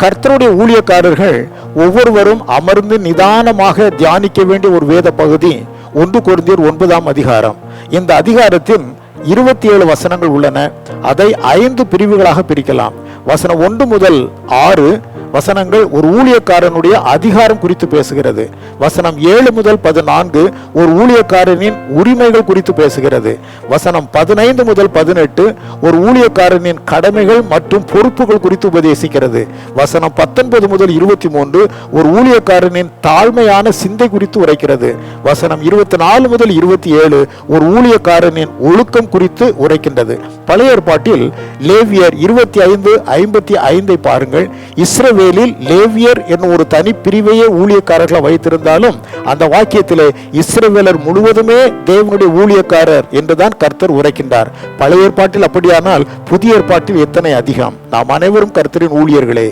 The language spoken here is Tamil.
கர்த்தருடைய ஊழியக்காரர்கள் ஒவ்வொருவரும் அமர்ந்து நிதானமாக தியானிக்க வேண்டிய ஒரு வேத பகுதி 1 கொரிந்தியர் 9ஆம் அதிகாரம். இந்த அதிகாரத்தில் 27 வசனங்கள் உள்ளன. அதை 5 பிரிவுகளாக பிரிக்கலாம். வசனம் 1 முதல் 6 வசனங்கள் ஒரு ஊழியக்காரனுடைய அதிகாரம் குறித்து பேசுகிறது. வசனம் 7 முதல் 14 ஒரு ஊழியக்காரனின் உரிமைகள் குறித்து பேசுகிறது. வசனம் 15 முதல் 18 ஒரு ஊழியக்காரனின் கடமைகள் மற்றும் பொறுப்புகள் குறித்து உபதேசிக்கிறது. வசனம் 19 முதல் 23 ஒரு ஊழியக்காரனின் தாழ்மையான சிந்தை குறித்து உரைக்கிறது. வசனம் 24 முதல் 27 ஒரு ஊழியக்காரனின் ஒழுக்கம் குறித்து உரைக்கின்றது. பழைய ஏற்பாட்டில் லேவியர் 25:55 பாருங்கள். இஸ்ரவேலில் லேவியர் என்னும் ஒரு தனி பிரிவையே ஊழியக்காரர்களை வைத்திருந்தாலும் அந்த வாக்கியத்திலே இஸ்ரவேலர் முழுவதுமே தேவனுடைய ஊழியக்காரர் என்றுதான் கர்த்தர் உரைக்கின்றார். பழைய ஏற்பாட்டில் அப்படியானால் புதிய ஏற்பாட்டில் எத்தனை அதிகம்! நாம் அனைவரும் கர்த்தரின் ஊழியர்களே.